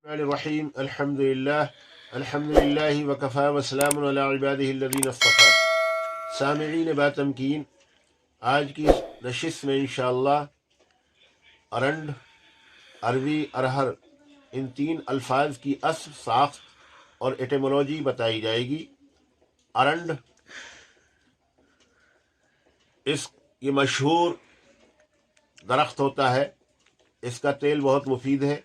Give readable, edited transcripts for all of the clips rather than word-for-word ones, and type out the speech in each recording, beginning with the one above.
الرحیم الحمدللہ وکفا وسلام علی عبادہ الذین اصطفیٰ۔ سامعین باتمکین، آج کی نشست میں انشاءاللہ ارنڈ، عربی ارہر، ان تین الفاظ کی اصل، ساخت اور ایٹیمولوجی بتائی جائے گی۔ ارنڈ یہ مشہور درخت ہوتا ہے، اس کا تیل بہت مفید ہے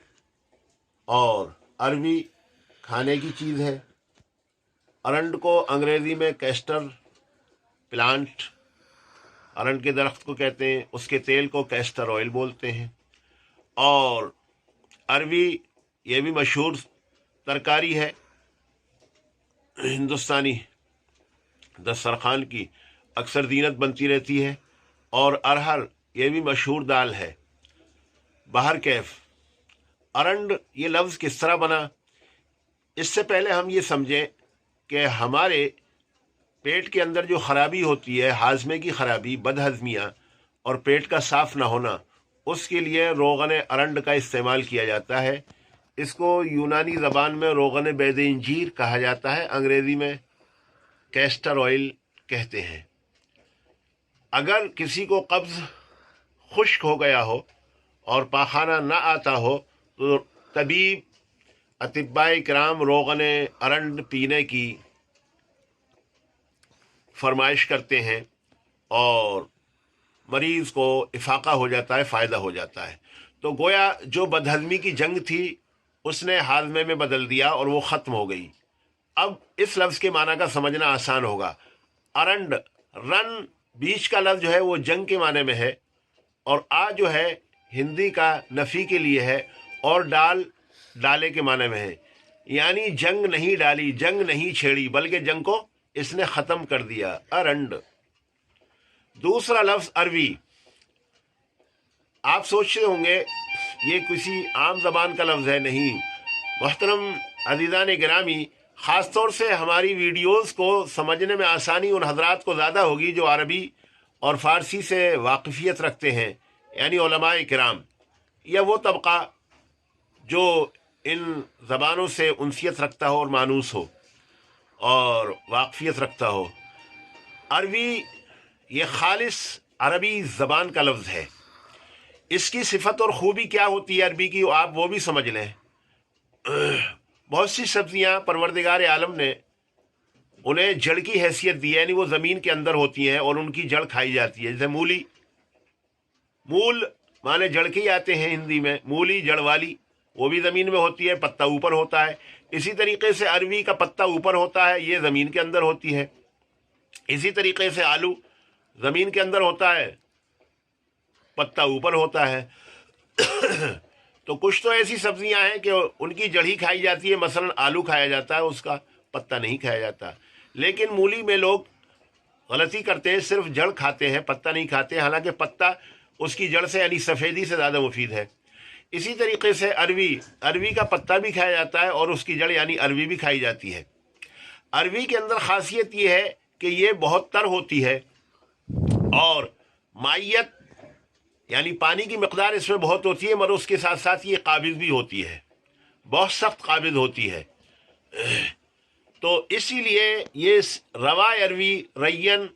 اور عربی کھانے کی چیز ہے۔ ارنڈ کو انگریزی میں کیسٹر پلانٹ، ارنڈ کے درخت کو کہتے ہیں، اس کے تیل کو کیسٹر آئل بولتے ہیں۔ اور عربی یہ بھی مشہور ترکاری ہے ہندوستانی دسترخوان کی، اکثر زینت بنتی رہتی ہے۔ اور ارہر یہ بھی مشہور دال ہے۔ بہرکیف ارنڈ یہ لفظ کس طرح بنا، اس سے پہلے ہم یہ سمجھیں کہ ہمارے پیٹ کے اندر جو خرابی ہوتی ہے، ہاضمے کی خرابی، بد ہضمیاں اور پیٹ کا صاف نہ ہونا، اس کے لیے روغن ارنڈ کا استعمال کیا جاتا ہے۔ اس کو یونانی زبان میں روغن بید انجیر کہا جاتا ہے، انگریزی میں کیسٹر آئل کہتے ہیں۔ اگر کسی کو قبض خشک ہو گیا ہو اور پاخانہ نہ آتا ہو تو طبیب اطباء کرام روغن ارنڈ پینے کی فرمائش کرتے ہیں اور مریض کو افاقہ ہو جاتا ہے، فائدہ ہو جاتا ہے۔ تو گویا جو بدہضمی کی جنگ تھی اس نے ہاضمے میں بدل دیا اور وہ ختم ہو گئی۔ اب اس لفظ کے معنی کا سمجھنا آسان ہوگا۔ ارنڈ، رن بیچ کا لفظ جو ہے وہ جنگ کے معنی میں ہے، اور آ جو ہے ہندی کا نفی کے لیے ہے، اور ڈال ڈالے کے معنی میں ہے، یعنی جنگ نہیں ڈالی، جنگ نہیں چھیڑی، بلکہ جنگ کو اس نے ختم کر دیا۔ ارنڈ۔ دوسرا لفظ عربی، آپ سوچتے ہوں گے یہ کسی عام زبان کا لفظ ہے، نہیں محترم عزیزان گرامی، خاص طور سے ہماری ویڈیوز کو سمجھنے میں آسانی ان حضرات کو زیادہ ہوگی جو عربی اور فارسی سے واقفیت رکھتے ہیں، یعنی علماء کرام، یا وہ طبقہ جو ان زبانوں سے انسیت رکھتا ہو اور مانوس ہو اور واقفیت رکھتا ہو۔ عربی یہ خالص عربی زبان کا لفظ ہے۔ اس کی صفت اور خوبی کیا ہوتی ہے عربی کی، آپ وہ بھی سمجھ لیں۔ بہت سی سبزیاں پروردگار عالم نے انہیں جڑ کی حیثیت دی ہے، یعنی وہ زمین کے اندر ہوتی ہیں اور ان کی جڑ کھائی جاتی ہے۔ جیسے مولی، مول مانے جڑ کے ہی آتے ہیں ہندی میں، مولی جڑ والی، وہ بھی زمین میں ہوتی ہے، پتا اوپر ہوتا ہے۔ اسی طریقے سے عربی کا پتا اوپر ہوتا ہے، یہ زمین کے اندر ہوتی ہے۔ اسی طریقے سے آلو زمین کے اندر ہوتا ہے، پتا اوپر ہوتا ہے۔ تو کچھ تو ایسی سبزیاں ہیں کہ ان کی جڑ ہی کھائی جاتی ہے، مثلا آلو کھایا جاتا ہے، اس کا پتا نہیں کھایا جاتا۔ لیکن مولی میں لوگ غلطی کرتے ہیں، صرف جڑ کھاتے ہیں، پتا نہیں کھاتے، حالانکہ پتا اس کی جڑ سے یعنی سفیدی سے زیادہ مفید ہے۔ اسی طریقے سے عربی کا پتا بھی کھایا جاتا ہے اور اس کی جڑ یعنی عربی بھی کھائی جاتی ہے۔ عربی کے اندر خاصیت یہ ہے کہ یہ بہت تر ہوتی ہے اور مائیت یعنی پانی کی مقدار اس میں بہت ہوتی ہے، مگر اس کے ساتھ ساتھ یہ قابض بھی ہوتی ہے، بہت سخت قابض ہوتی ہے۔ تو اسی لیے یہ روا عربی ریین،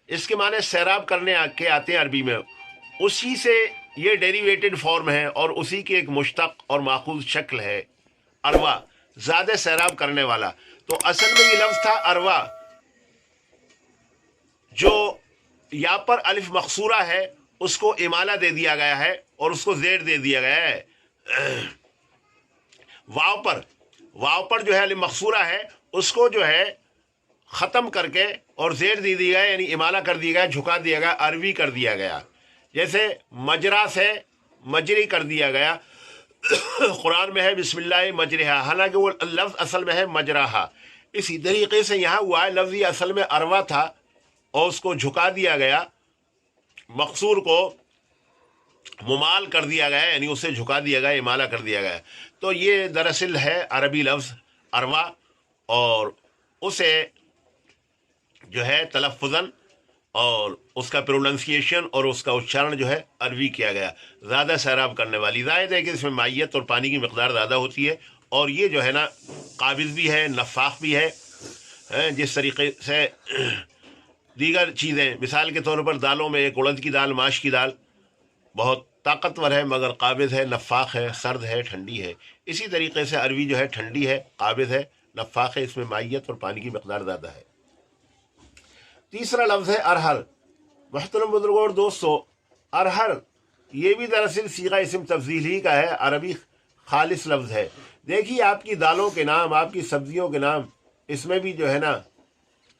اس کے معنی سیراب کرنے کے آتے ہیں عربی میں، اسی سے یہ ڈیریویٹڈ فارم ہے اور اسی کی ایک مشتق اور ماخوذ شکل ہے اروا، زیادہ سیراب کرنے والا۔ تو اصل میں یہ لفظ تھا اروا، جو یا پر الف مقصورہ ہے اس کو امالہ دے دیا گیا ہے اور اس کو زیر دے دیا گیا ہے۔ واو پر جو ہے الف مقصورہ ہے، اس کو جو ہے ختم کر کے اور زیر دے دیا گیا، یعنی امالہ کر دیا گیا، جھکا دیا گیا، عربی کر دیا گیا۔ جیسے مجرا سے مجری کر دیا گیا، قرآن میں ہے بسم اللہ مجرہا، حالانکہ وہ لفظ اصل میں ہے مجراہا۔ اسی طریقے سے یہاں ہوا ہے، لفظ یہ اصل میں اروا تھا اور اس کو جھکا دیا گیا، مقصور کو ممال کر دیا گیا، یعنی اسے جھکا دیا گیا، امالہ کر دیا گیا۔ تو یہ دراصل ہے عربی لفظ اروا، اور اسے جو ہے تلفظاً اور اس کا پروننسیشن اور اس کا اچارن جو ہے عربی کیا گیا. زیادہ سیراب کرنے والی. ظاہر ہے کہ اس میں مائیت اور پانی کی مقدار زیادہ ہوتی ہے، اور یہ جو ہے نا قابض بھی ہے، نفاخ بھی ہے. جس طریقے سے دیگر چیزیں، مثال کے طور پر دالوں میں ایک اڑد کی دال، ماش کی دال بہت طاقتور ہے مگر قابض ہے، نفاخ ہے، سرد ہے، ٹھنڈی ہے. اسی طریقے سے عربی جو ہے ٹھنڈی ہے، قابض ہے، نفاخ ہے، اس میں مائیت اور پانی کی مقدار زیادہ ہے. تیسرا لفظ ہے ارہر. محترم بزرگوں اور دوستو، ارہر یہ بھی دراصل صیغہ اسم تفضیل ہی کا ہے، عربی خالص لفظ ہے. دیکھیے آپ کی دالوں کے نام، آپ کی سبزیوں کے نام، اس میں بھی جو ہے نا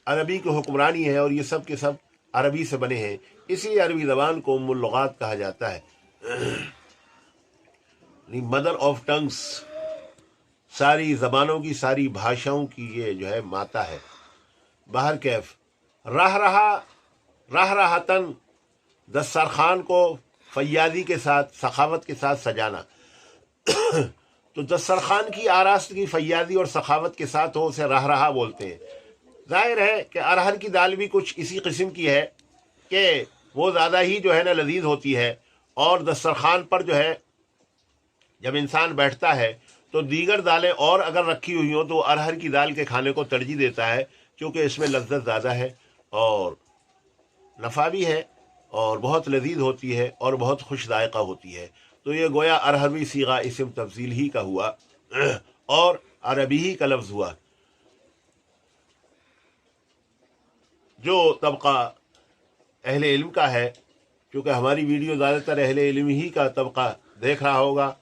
عربی کی حکمرانی ہے، اور یہ سب کے سب عربی سے بنے ہیں. اس لیے عربی زبان کو ام اللغات کہا جاتا ہے، مدر آف ٹنگس. ساری زبانوں کی، ساری بھاشاؤں کی یہ جو ہے ماتا ہے. باہر کیف راہ راہتن دسترخوان کو فیاضی کے ساتھ، سخاوت کے ساتھ سجانا. تو دسترخوان کی آراستگی فیاضی اور سخاوت کے ساتھ ہو، اسے راہ رہا بولتے ہیں. ظاہر ہے کہ ارہر کی دال بھی کچھ اسی قسم کی ہے کہ وہ زیادہ ہی جو ہے نا لذیذ ہوتی ہے، اور دسترخوان پر جو ہے جب انسان بیٹھتا ہے تو دیگر دالیں اور اگر رکھی ہوئی ہوں تو ارہر کی دال کے کھانے کو ترجیح دیتا ہے، کیونکہ اس میں لذت زیادہ ہے اور نفع بھی ہے، اور بہت لذیذ ہوتی ہے اور بہت خوش ذائقہ ہوتی ہے. تو یہ گویا ارہروی صیغہ اسم تفضیل ہی کا ہوا اور عربی ہی کا لفظ ہوا. جو طبقہ اہل علم کا ہے، کیونکہ ہماری ویڈیو زیادہ تر اہل علم ہی کا طبقہ دیکھ رہا ہوگا،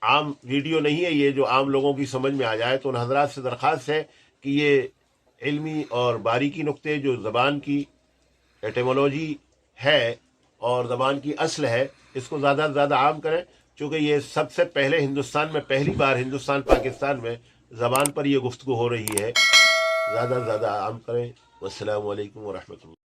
عام ویڈیو نہیں ہے یہ جو عام لوگوں کی سمجھ میں آ جائے، تو ان حضرات سے درخواست ہے کہ یہ علمی اور باریکی نقطے جو زبان کی ایٹیمولوجی ہے اور زبان کی اصل ہے، اس کو زیادہ سے زیادہ عام کریں، چونکہ یہ سب سے پہلے ہندوستان میں، پہلی بار ہندوستان پاکستان میں زبان پر یہ گفتگو ہو رہی ہے. زیادہ سے زیادہ عام کریں. والسلام علیکم ورحمۃ اللہ.